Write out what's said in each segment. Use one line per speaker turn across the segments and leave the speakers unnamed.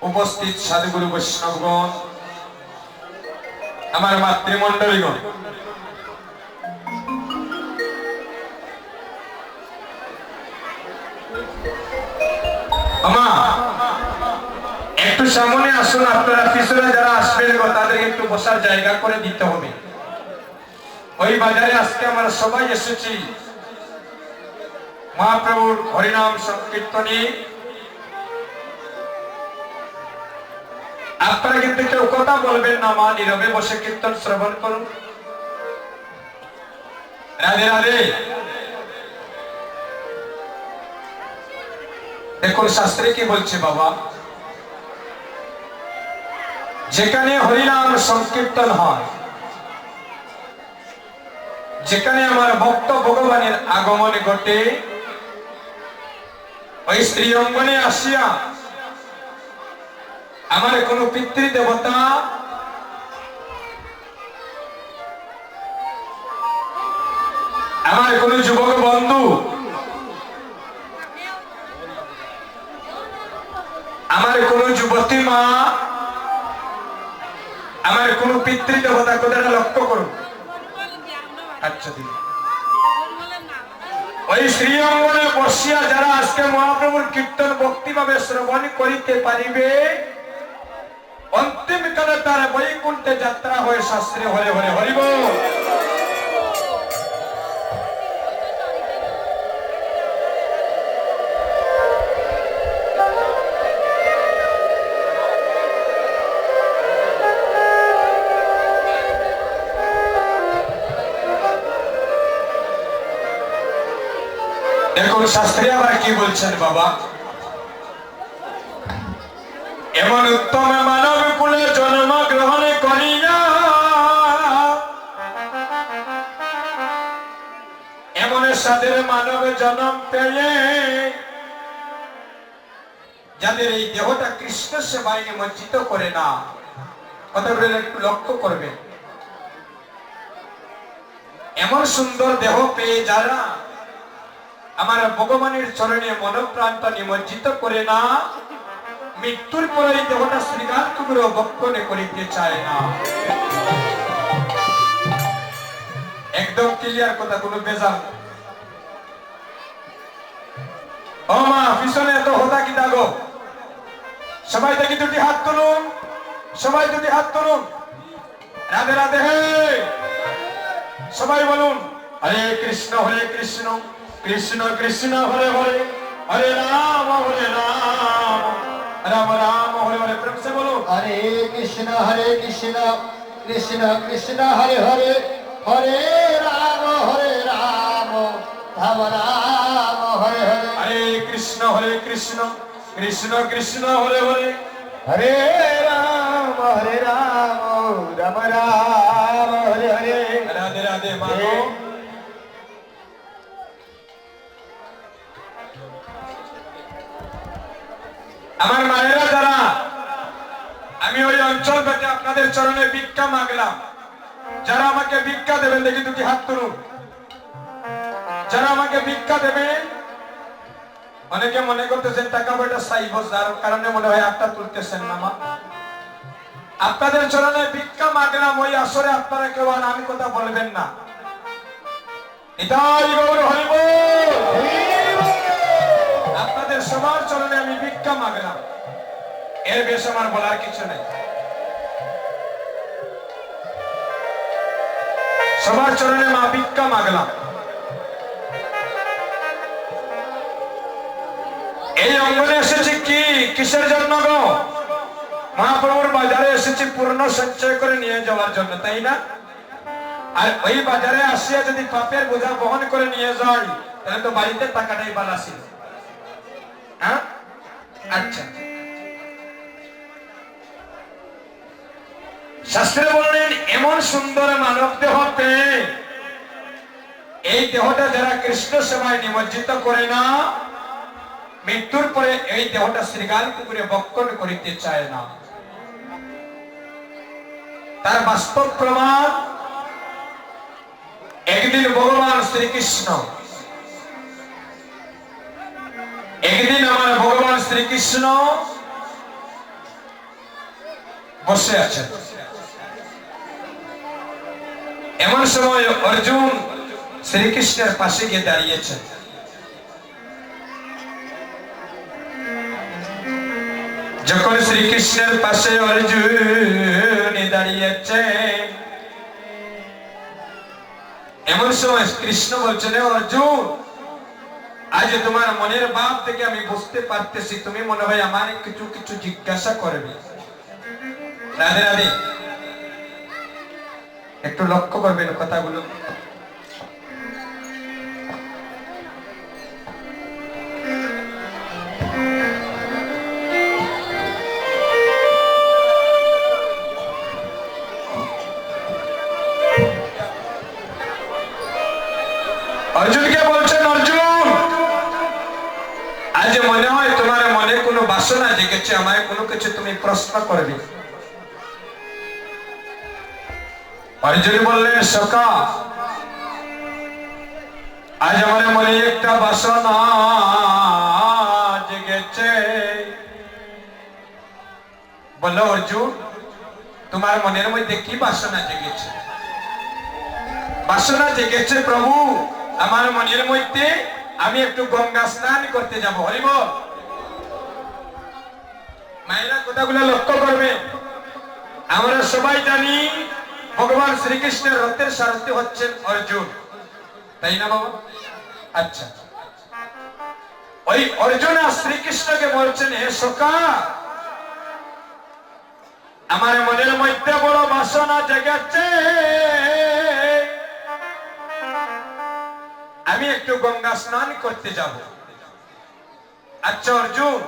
उपस्थित साधुगुरु वैष्णवगण আমার মাতৃমণ্ডলীগণ আমা একটু সামনে আসুন। আপনারা পিছনে যারা আসবেন তাদেরকে একটু বসার জায়গা করে দিতে হবে। ওই বাজারে আজকে আমরা সবাই এসেছি মহাপ্রভুর হরিনাম সংকীর্তনে। আপনারা কিন্তু কেউ কথা বলবেন না, মা নীরবে বসে কীর্তন শ্রবণ করুন। রাধে রাধে। দেখুন শাস্ত্রে কি বলছে বাবা, যেখানে হরিনাম সংকীর্তন হয়, যেখানে আমার ভক্ত ভগবানের আগমন ঘটে, ওই স্ত্রী অঙ্গনে আসিয়া আমার কোন পিতৃ দেবতা, আমার কোন যুবক বন্ধু, আমার কোন যুবতী মা, আমার কোন পিতৃ দেবতা, কথাটা লক্ষ্য করুন। আচ্ছা দিদি, ওই শ্রী অঙ্গনে বসিয়া যারা আজকে মহাপ্রভুর কীর্তন ভক্তিভাবে শ্রবণ করিতে পারিবে, অন্তিম কালে তার বৈকুণ্ঠে যাত্রা হয়ে শাস্ত্রে হরে হরে হরিব। দেখুন শাস্ত্রী আবার কি বলছেন বাবা, এমন উত্তম মানব কুলে জন্ম গ্রহণ করিয়া, এমন সাদের মানব জন্ম পেয়ে যাদের এই দেহটা কৃষ্ণ সেবায় নিমজ্জিত করে না, কথাগুলো একটু লক্ষ্য করবে। এমন সুন্দর দেহ পেয়ে যারা আমার ভগবানের চরণে মনপ্রাণটা নিমজ্জিত করে না, মৃত্যুর পরে দেহটা শ্রীকান্তগুরু ভক্ষণে করিতে চায় না। একদম ক্লিয়ার কথা, কোনো বেজাল। ও মা, পিছনে এত হতা কি দাগো? সবাই দেখি দুটি হাত তুলুন, সবাই দুটি হাত তুলুন। রাধে রাধে হে। সবাই বলুন হরে কৃষ্ণ কৃষ্ণ কৃষ্ণ হরে হরে, হরে রাম রাম রাম হরে হরে। প্রেম से बोलो
हरे कृष्ण कृष्ण कृष्ण हरे हरे, हरे राम राम राम हरे हरे।
हरे कृष्ण कृष्ण कृष्ण हरे हरे,
हरे राम राम राम हरे हरे।
राधे राधे मानो। আমার মায়েরা যারা, আমি ওই অঞ্চল থেকে আপনাদের চরণে ভিক্ষা মাগলাম। যারা আমাকে ভিক্ষা দেবেন দেখি দুটি হাত তুলুন। যারা আমাকে ভিক্ষা দেবেন, অনেকে মনে করতেছেন টাকা পয়সা চাইব, যার কারণে মনে হয় হাতটা তুলতেছেন না। মা, আপনাদের চরণে ভিক্ষা মাগলাম, ওই আসরে আপনারা কেউ আর আমি কথা বলবেন না। এটাই গৌর হরিব। আপনাদের সবার চরণে আমি ভিক্ষা মাগলাম, এর বেশ আমার বলার কিছু নেই। সবার চরণে মা ভিক্ষা মাগলাম। এই অঙ্গনে এসেছি কি কিসের জন্য গো? মহাপ্রভুর বাজারে এসেছি পূর্ণ সঞ্চয় করে নিয়ে যাওয়ার জন্য, তাই না? আর ওই বাজারে আসিয়া যদি পাপের বোঝা বহন করে নিয়ে যাই, তাহলে তো বাড়িতে টাকাটাই বালা ছিল। আচ্ছা, শাস্ত্রে বললেন এমন সুন্দর মানব দেহ পেয়ে, এই দেহটা যারা কৃষ্ণ সেবায় নিমজ্জিত করে না, মৃত্যুর পরে এই দেহটা শ্রীগাল পুকুরে ভক্ষণ করিতে চায় না। তার বাস্তব প্রমাণ একদিন ভগবান শ্রীকৃষ্ণ, একদিন আমার ভগবান শ্রীকৃষ্ণ বসে আছেন। এমন সময় অর্জুন শ্রীকৃষ্ণের পাশে গিয়ে দাঁড়িয়েছেন। যখন শ্রীকৃষ্ণের পাশে অর্জুন দাঁড়িয়েছে, এমন সময় কৃষ্ণ বলছেন, অর্জুন, আজ তোমার মনের ভাব থেকে আমি বুঝতে পারতেছি তুমি মনে হয় আমার কিছু কিছু জিজ্ঞাসা করবে। রাধে রাধে। একটু লক্ষ্য করবেন কথাগুলো। অর্জুনকে বলছেন, অর্জুন, আজ মনে হয় তোমার মনে কোনো বাসনা জেগেছে, আমায় কোনো কিছু তুমি প্রশ্ন করবে। অর্জুন বললেন, সখা, আজ আমার মনে একটা বাসনা জেগেছে। বলো অর্জুন, তোমার মনের মধ্যে কি বাসনা জেগেছে? বাসনা জেগেছে প্রভু, আমার মনের মধ্যে আমি একটু গঙ্গা স্নান করতে যাব। হরি বল। মায়েরা কথাগুলো লক্ষ্য করবে। আমরা সবাই জানি ভগবান শ্রীকৃষ্ণের রথের সারথি হচ্ছেন অর্জুন, তাই না বাবা? আচ্ছা, ওই অর্জুন আর শ্রীকৃষ্ণকে বলছেন, হে সখা, আমার মনের মধ্যে বড় বাসনা জেগেছে, আমি একটু গঙ্গা স্নান করতে যাব। আচ্ছা অর্জুন,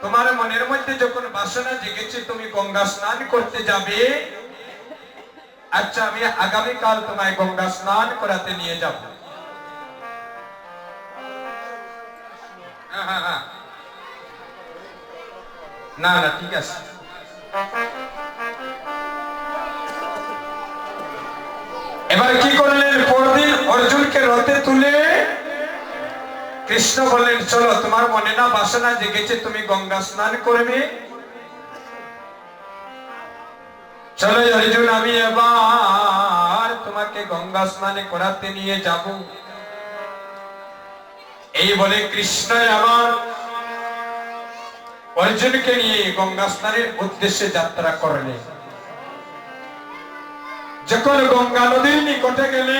তোমার মনের মধ্যে যখন বাসনা জেগেছে তুমি গঙ্গা স্নান করতে যাবে, আচ্ছা আমি আগামীকাল তোমায় গঙ্গা স্নান করাতে নিয়ে যাব। না না, ঠিক আছে। এবার কি করলেন? পরদিন অর্জুনকে রথে তুলে কৃষ্ণ বললেন, চলো, তোমার মনে না বাসনা জেগেছে তুমি গঙ্গা স্নান করবে, চলো অর্জুন, আমি এবার তোমাকে গঙ্গা স্নানে করাতে নিয়ে যাব। এই বলে কৃষ্ণ আবার অর্জুনকে নিয়ে গঙ্গা স্নানের উদ্দেশ্যে যাত্রা করলেন। যখন গঙ্গা নদীর নিকটে গেলে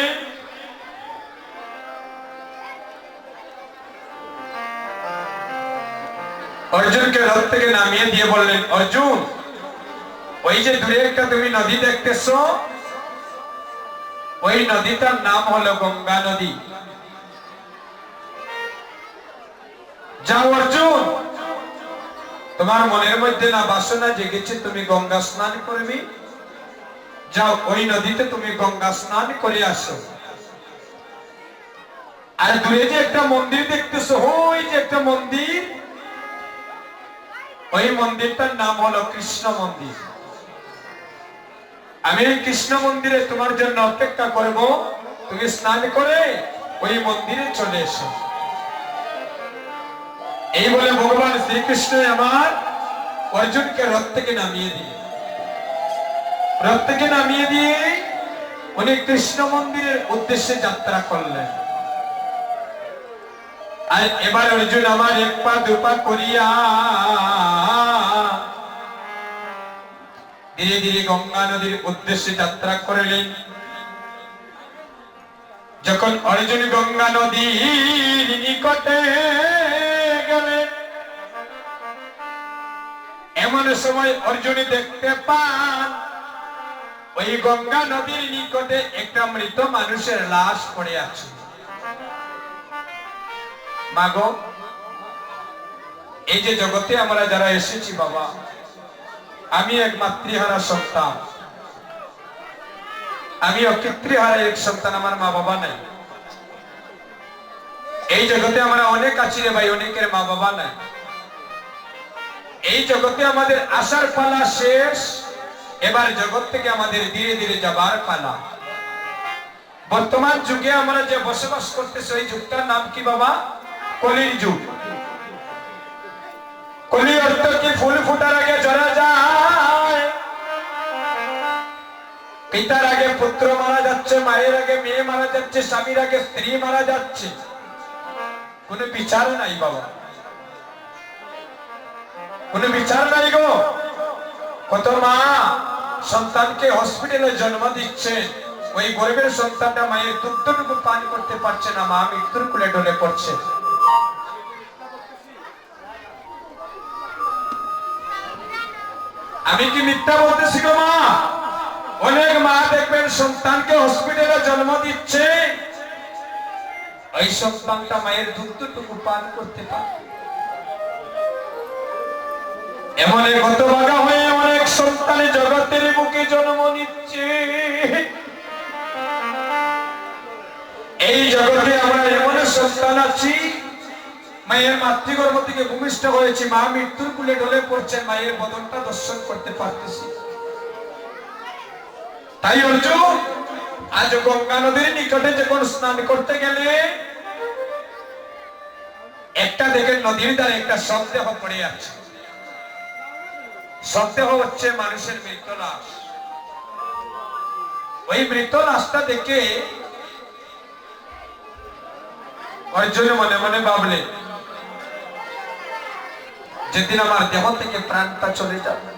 অর্জুনকে রথ থেকে নামিয়ে দিয়ে বললেন, অর্জুন, ওই যে দূরে একটা তুমি নদী দেখতেছো, ওই নদীটার নাম হলো গঙ্গা নদী। যাও অর্জুন, তোমার মনের মধ্যে না বাসনা জেগেছে তুমি গঙ্গা স্নান করবে, যাও ওই নদীতে তুমি গঙ্গা স্নান করে আসো। আর দূরে যে একটা মন্দির দেখতেছো, ওই যে একটা মন্দির, ওই মন্দিরটার নাম হলো কৃষ্ণ মন্দির। আমি এই কৃষ্ণ মন্দিরে তোমার জন্য অপেক্ষা করব, তুমি স্নান করে ওই মন্দিরে চলে এসো। এই বলে ভগবান শ্রীকৃষ্ণ আমার অর্জুনকে রথ থেকে নামিয়ে দিয়ে উনি কৃষ্ণ মন্দিরের উদ্দেশ্যে যাত্রা করলেন। আর এবার অর্জুন আমার এক পা দুপা করিয়া ধীরে ধীরে গঙ্গা নদীর উদ্দেশ্যে যাত্রা করলেন। যখন অর্জুন গঙ্গা নদীর নিকটে গেলেন, এমন সময় অর্জুন দেখতে পান ওই গঙ্গা নদীর নিকটে একটা মৃত মানুষের লাশ পড়ে আছে। মাগো, এই যে জগতে আমরা যারা এসেছি বাবা, আমি এক মাতৃহারা সন্তান, আমি অপিতৃহারা এক সন্তান, আমার মা বাবা নাই। এই জগতে আমরা অনেক আছি রে ভাই, অনেকের মা বাবা নাই। এই জগতে আমাদের আসার পালা শেষ, এবার জগৎ থেকে আমাদের ধীরে ধীরে যাবার পালা। বর্তমান যুগে আমরা যে বসবাস করতেছি, এই যুগটার নাম কি বাবা? কলির যুগ। ফুল ফুটার আগে ঝরা যায়, পিতার আগে পুত্র মারা যাচ্ছে, মায়ের আগে মেয়ে মারা যাচ্ছে, স্বামীর আগে স্ত্রী মারা যাচ্ছে, কোনো বিচার নাই বাবা, কোনো বিচার নাই গো। কত মা সন্তানকে হসপিটালে জন্ম দিচ্ছে, ওই গরিবের সন্তানটা মায়ের দুগ্ধটুকু পান করতে পারছে না, মা মৃত্যুর কোলে ঢলে পড়ছে। আমি কি মিথ্যা বলতেছি গো মা? অনেক মা দেখবেন সন্তানকে হসপিটালে জন্ম দিচ্ছে, ওই সন্তানটা মায়ের দুগ্ধটুকু পান করতে পারে। এমন হতভাগা হয়ে অনেক সন্তানে জগতের বুকে জন্ম নিচ্ছে। এই জগতে আমরা এমন সন্তান আছি, মায়ের মাতৃগর্ভ থেকে ভূমিষ্ঠ হয়েছি, মা মৃত্যুর কুলে ঢলে পড়ছে, মায়ের বদনটা দর্শন করতে পারতেছি। তাই অর্জুন আজ গঙ্গা নদীর নিকটে যখন স্নান করতে গেলে একটা দেখেন নদীর ধারে একটা শবদেহ পড়ে আছে। শবদেহ হচ্ছে মানুষের মৃত লাশ। ওই মৃত লাশটা দেখে অর্জুন মনে মনে ভাবলে, যেদিন আমার দেহ থেকে প্রাণটা চলে যাবে,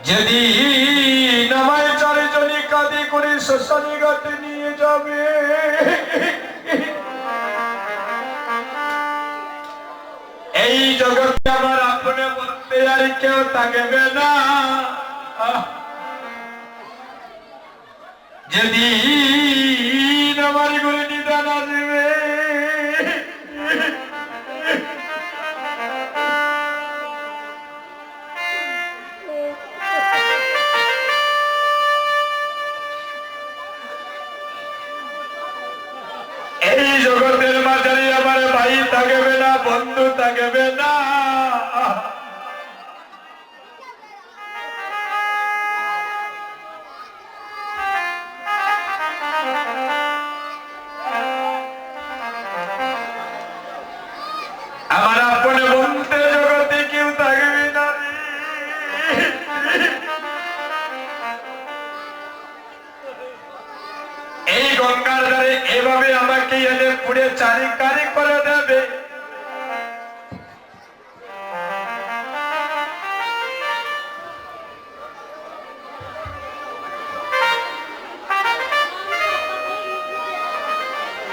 যেদিন আমায় চারিজনে কাঁধে করে শ্মশানে ঘাটে নিয়ে যাবে, এই জগতে আমার আপনে বলতে আর কেউ থাকবে না। যেদিন আমার গুলি নিদান আসবে, এই জগতের মাঝারে আমার ভাই থাকবে না, বন্ধু থাকবে না। আমার আপনে বলতে জগতে কেউ থাকবে না। এই গঙ্গার ধারে এভাবে আমাকে এনে পুড়ে চারিকারি করে দেবে।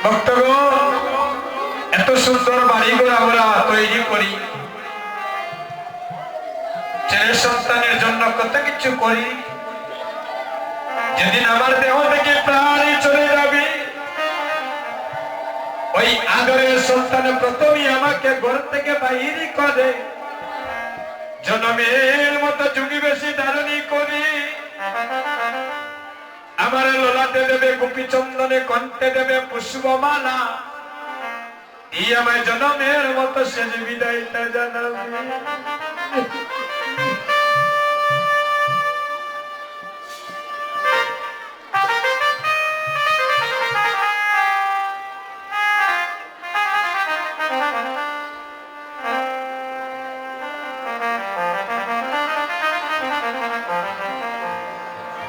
ভক্তগণ, এত সুন্দর বাড়িঘর আমরা তৈরি করি, ছেলে সন্তানের জন্য কত কিছু করি, যেদিন আমার দেহ থেকে প্রাণ চলে যাবে, ওই আদরের সন্তান প্রথমেই আমাকে ঘর থেকে বাহির করে, জনমের মতো যুগি বেশি ধারণী করি, আমার লোলাতে দেবে গোপী চন্দনে, কণ্ঠে দেবে পুষ্পমালা, এই আমার জনমের মতো শেষ বিদায়টা জানাবে।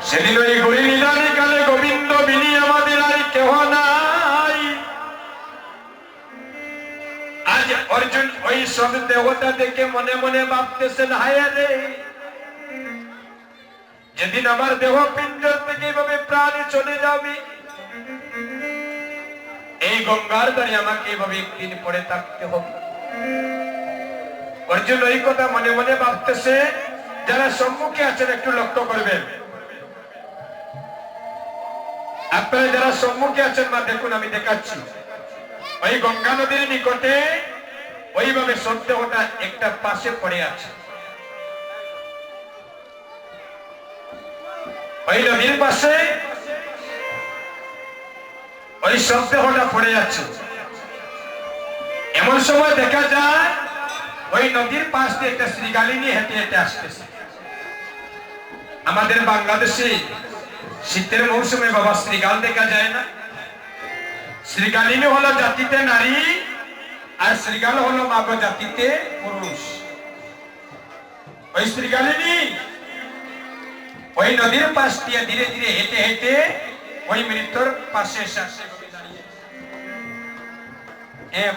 সেদিন ওই গরি নিদানি কালে গোবিন্দ বিনি আমাদের আর কেহ নাই। আজ অর্জুন ওই সব দেবতা দেখে মনে মনে ভাবতেছেন, হায় রে, যেদিন আমার দেহ পিণ্ড থেকে এইভাবে প্রাণ চলে যাবে, এই গঙ্গার ধারে আমাকে এইভাবে একদিন পড়ে থাকতে হবে। অর্জুন ওই কথা মনে মনে ভাবতেছে। যারা সম্মুখে আছেন একটু লক্ষ্য করবেন, আপনারা যারা সম্মুখে আছেন মা দেখুন, আমি দেখাচ্ছি ওই গঙ্গা নদীর নিকটে ওইভাবে সত্যটা একটা পাশে পড়ে আছে। ওই নদীর পাশে ওই সত্যটা পড়ে আছে। এমন সময় দেখা যায় ওই নদীর পাশ দিয়ে একটা শ্রীগালী নিয়ে হেঁটে হেঁটে আসতেছে। আমাদের বাংলাদেশে শীতের মৌসুমে বাবা শ্রীগাল দেখা যায় না। শ্রীগালিনী হলো জাতিতে নারী, আর শ্রীগাল হলো মাগ জাতিতে পুরুষ। ওই শ্রীগালিনী ওই নদীর পাশ দিয়ে ধীরে ধীরে হেঁটে হেঁটে ওই মৃত্যুর পাশে এসে আসে দাঁড়িয়ে।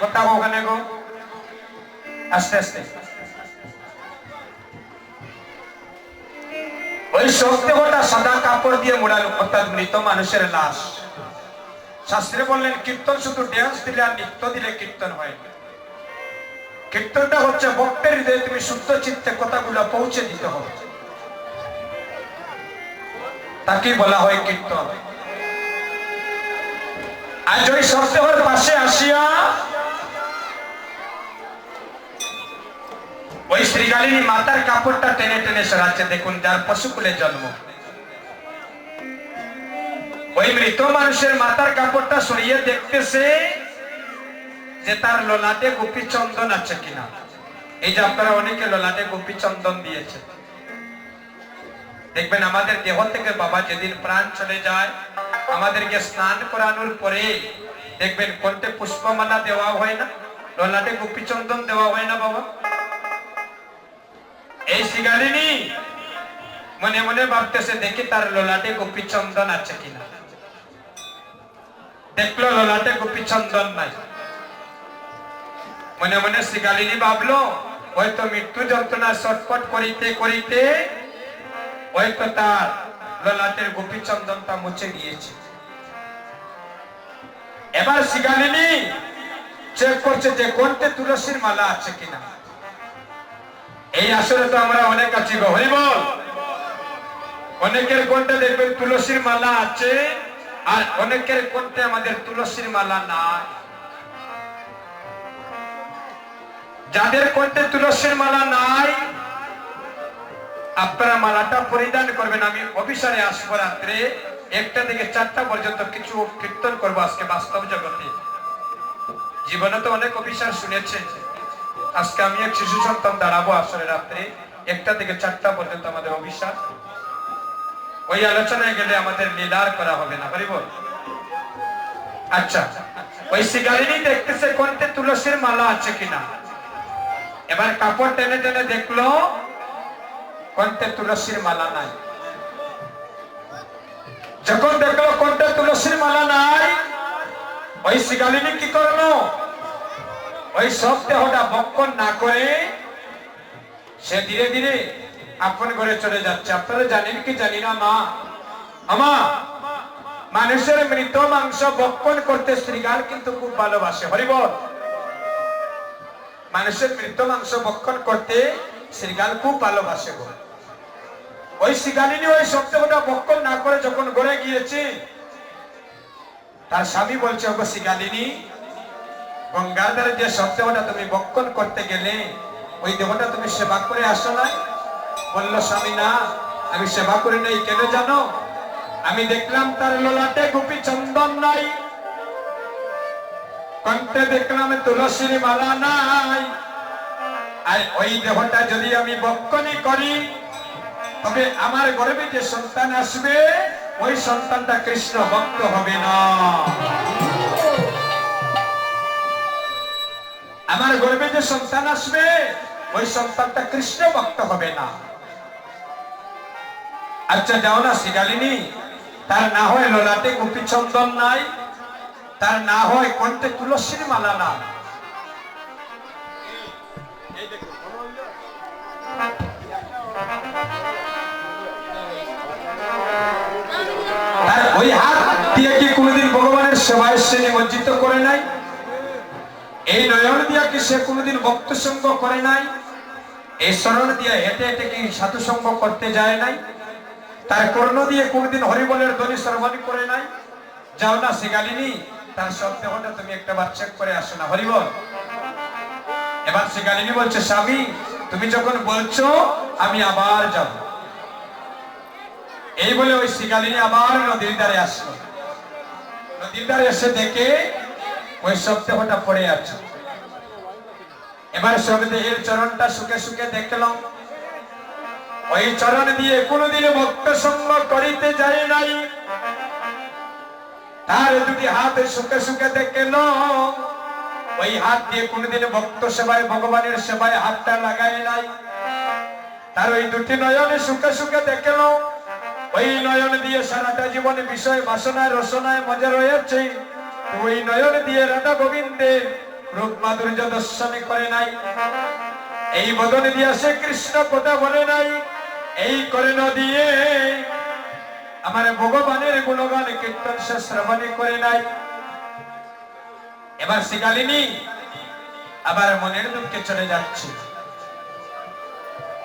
কোথাও ওখানে গো, আস্তে আস্তে। ওই শবদেহটা সাদা কাপড় দিয়ে মোড়ানো, অর্থাৎ মৃত মানুষের লাশ। শাস্ত্রে বললেন কীর্তন শুধু ড্যান্স দিলে আর নৃত্য দিলে কীর্তন হয় না। কীর্তনটা হচ্ছে ভক্তের হৃদয়ে তুমি শুদ্ধ চিত্তে কথাগুলো পৌঁছে দিতে হবে, তাকেই বলা হয় কীর্তন। আজ ওই শবদেহের পাশে আসিয়া ওই শ্রীগালিনী মাতার কাপড়টা টেনে টেনে সরাচ্ছে। দেখুন, যার পশুকুলে জন্ম, ওই মৃত মানুষের মাতার কাপড়টা সরিয়ে দেখতেছে যে তার ললাটে গোপী চন্দন আছে কিনা। এই যে আপনারা অনেকে ললাটে গোপী চন্দন দিয়েছে, দেখবেন আমাদের দেহ থেকে বাবা যেদিন প্রাণ চলে যায়, আমাদেরকে স্নান করানোর পরে দেখবেন কোনতে পুষ্পমালা দেওয়া হয় না, ললাটে গোপী চন্দন দেওয়া হয় না বাবা। এই শ্রীগালিনী মনে মনে ভাবতেছে দেখি তার ললাটে গোপী চন্দন আছে কিনা। দেখলো ললাটে গোপী চন্দন নাই। মনে মনে শ্রীগালিনী ভাবলো হয়তো মৃত্যু যন্ত্রণা ছটফট করিতে করিতে হয়তো তার ললাটের গোপী চন্দনটা মুছে গিয়েছে। এবার শ্রীগালিনী চেক করছে যে কোনতে তুলসীর মালা আছে কিনা। এই আসলে তো আমরা অনেক আছি গো, হরি বল। অনেকের কোনটা দেখবেন তুলসীর মালা আছে, আর অনেকের কোনটা আমাদের তুলসীর মালা নাই। যাদের কোনটা তুলসীর মালা নাই, আপনারা মালাটা পরিধান করবেন। আমি অফিসারে আসবো রাত্রে 1টা থেকে 4টা পর্যন্ত কিছু কীর্তন করবো আজকে বাস্তব জগতে। জীবনে তো অনেক অফিসার শুনেছেন, আজকে আমি এক শিশু সন্তান দাঁড়াবো আসলে রাত্রে 1টা থেকে 4টা পর্যন্ত আমাদের অফিসার। ওই আলোচনায় গেলে আমাদের লীলার করা হবে না, পারিব? আচ্ছা, ওই শ্রীগালিনী দেখতেছে কোনতে তুলসীর মালা আছে কিনা। এবার কাপড় টেনে টেনে দেখলো কোনতে তুলসীর মালা নাই। যখন দেখলো কোনতে তুলসীর মালা নাই, ওই শ্রীগালিনী কি করলো, ওই সব দেহটা বক্ষণ না করে সে ধীরে ধীরে আপন ঘরে চলে যাচ্ছে। আপনারা জানেন কি জানি না মা, আমা মানুষের মৃত মাংস বক্ষণ করতে শ্রীগাল কিন্তু খুব ভালোবাসে, হরিবল। মানুষের মৃত মাংস বক্ষণ করতে শ্রীগাল খুব ভালোবাসে গো। ওই শ্রীগালিনী ওই সপ্তাহটা বক্ষণ না করে যখন ঘরে গিয়েছে, তার স্বামী বলছে ওগো শ্রীগালিনী, গঙ্গার ধারে যে সপ্তাহটা তুমি বক্ষণ করতে গেলে ওই দেহটা তুমি সেবা করে আসো না? বললো স্বামী না, আমি সেবা করি নাই। কেন জানো? আমি দেখলাম তার ললাটে গোপী চন্দন নাই, কণ্ঠে দেখলাম তুলসীর মালা নাই। আর ওই দেহটা যদি আমি বক্ষণই করি, তবে আমার গর্ভে যে সন্তান আসবে ওই সন্তানটা কৃষ্ণ ভক্ত হবে না। আমার গর্ভে যে সন্তান আসবে ওই সন্তানটা কৃষ্ণ ভক্ত হবে না। আচ্ছা যাও না শ্রীগালিনী, তার না হয় ললাটে গোপী চন্দন নাই, তার না হয় কণ্ঠে তুলসীর মালা না, ওই হাত দিয়ে কি কোনোদিন ভগবানের সেবায় সে নিমজ্জিত করে নাই? এই নয়ন দিয়া কি সে কোনোদিন ভক্ত সঙ্গ করে নাই? এই শরণ দিয়ে হেঁটে হেঁটে কি সাধু সঙ্গ করতে যায় নাই? তার কর্ণ দিয়ে কোনোদিন হরিবলের ধ্বনি শ্রবণ করে নাই? যাও না শ্রীগালিনী, তার সপ্তাহটা তুমি একটা বার চেক করে আসো না, হরিবল। এবার শ্রীগালিনী বলছে স্বামী তুমি যখন বলছো আমি আবার যাব। এই বলে ওই শ্রীগালিনী আবার নদীর ধারে আসলো। নদীর ধারে এসে দেখে ওই সপ্তাহটা পড়ে আছে। এবার সবদেহের চরণটা সুখে সুখে দেখলাম, ওই চরণ দিয়ে কোনোদিন ভক্ত সঙ্গ করিতে যায় নাই। তার দুটি হাত সুখে সুখে দেখল, ওই হাত দিয়ে কোনোদিন ভক্ত সেবায় ভগবানের সেবায় হাতটা লাগায় নাই। তার ওই দুটি নয়নে সুখে সুখে দেখল, ওই নয়ন দিয়ে সারাটা জীবনে বিষয় বাসনায় রসনায় মজা রয়েছে। ওই নয়ন দিয়ে রাধা গোবিন্দের রূপ মাধুর্য দর্শন করে নাই, এই বদন দিয়ে সে কৃষ্ণ কথা বলে নাই, এই কর্ণ দিয়ে আমার ভগবানের গুণগান কীর্তন সে শ্রবণ করে নাই। এবার শিকালিনী আবার মনের দুঃখে চলে যাচ্ছে,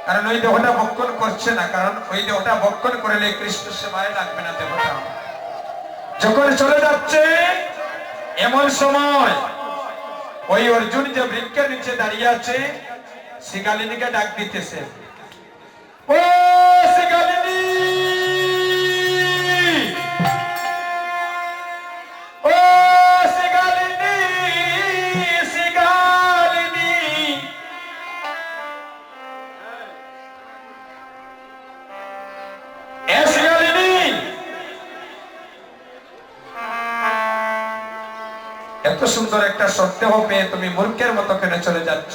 কারণ ওই দেহটা ভক্ষণ করছে না, কারণ ওই দেহটা ভক্ষণ করলে কৃষ্ণ সেবায় লাগবে না দেহটা। যখন চলে যাচ্ছে এমন সময় ওই অর্জুন যে বৃক্ষের নিচে দাঁড়িয়ে আছে শিকালিনীকে ডাক দিতেছে, ও শিকালিনী, ও শিকালিনী, শিকালিনী। এ শিকালিনী, এত সুন্দর একটা সত্য পেয়ে তুমি মূর্খের মতো কেন চলে যাচ্ছ?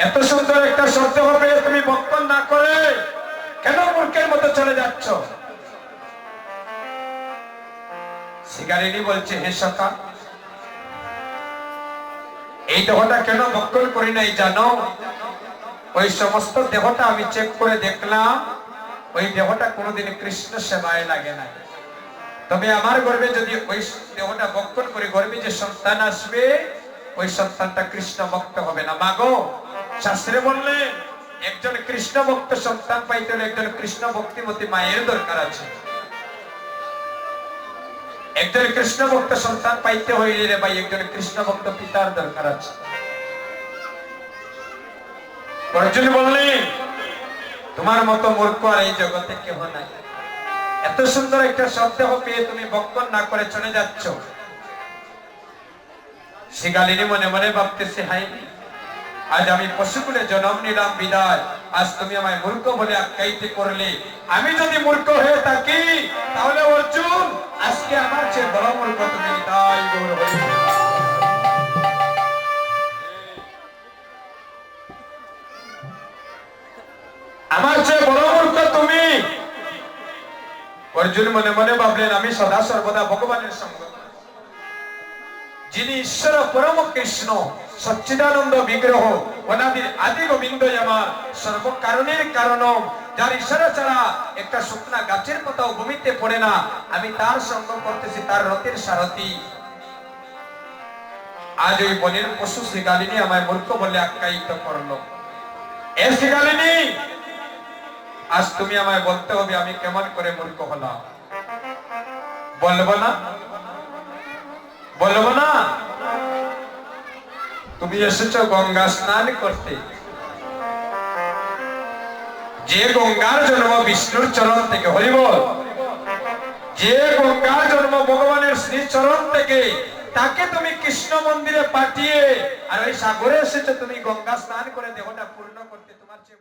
এত সুন্দর একটা সত্য পেয়ে তুমি ভক্ষণ না করে কেন মূর্খের মতো চলে যাচ্ছ? শিকারিনী বলছে, হে সখা, এই দেহটা কেন ভক্ষণ করি নাই জানো? ওই সমস্ত দেহটা আমি চেক করে দেখলাম, ওই দেহটা কোনোদিন কৃষ্ণ সেবায় লাগে না। তবে আমার গর্ভে যদি ওই দেহটা ভক্ষণ করে গর্ভে যে সন্তান আসবে, ওই সন্তানটা কৃষ্ণ ভক্ত হবে না। মাগো, শাস্ত্রে বললেন একজন কৃষ্ণ ভক্ত সন্তান পাইতে হলে একজন কৃষ্ণ ভক্তিমতী মায়ের দরকার আছে। একজন কৃষ্ণ ভক্ত সন্তান পাইতে হইলে রে ভাই একজন কৃষ্ণ ভক্ত পিতার দরকার আছে। অর্জুন বললেন, তোমার মতো মূর্খ আর এই জগতে কেহ নাই। এত সুন্দর একটা শব্দ পেয়ে তুমি ভক্ষণ না করে চলে যাচ্ছ। শিকালিনী মনে মনে ভাবতেছে, হাই, আজ আমি পশুকুলে জন্ম নিলাম বিদায়, আজ তুমি আমায় মূর্খ বলে আখ্যায়িত করলে। আমি যদি মূর্খ হয়ে থাকি তাহলে অর্জুন আজকে আমার চেয়ে বড় মূর্খ তুমি। তাই গৌর হরি, আমার চেয়ে বড় মূর্খ তুমি। অর্জুন মনে মনে ভাবলেন, আমি সদা সর্বদা ভগবানের সঙ্গ, যিনি ঈশ্বর পরম কৃষ্ণ সচ্চিদানন্দ বিগ্রহ অনাদির আদি গোবিন্দ আমার সর্বকারণের কারণ, যার ইশারা ছাড়া একটা শুকনা গাছের পাতাও ভূমিতে পড়ে না, আমি তার সঙ্গ করতেছি, তার রথের সারথি। আজ ওই বনের পশু শিকালিনী আমায় মূর্খ বলে আখ্যায়িত করলো। এ শিকালিনী, আজ তুমি আমায় বলতে হবে আমি কেমন করে মূর্খ হলাম। বলবো না? বলবো না? তুমি এসেছো গঙ্গা স্নান করতে, যে গঙ্গার জন্ম বিষ্ণুর চরণ থেকে, হরি বল, যে গঙ্গার জন্ম ভগবানের শ্রী চরণ থেকে, তাকে তুমি কৃষ্ণ মন্দিরে পাঠিয়ে আর ওই সাগরে এসেছো তুমি গঙ্গা স্নান করে দেহটা পূর্ণ করতে। তোমার চেয়ে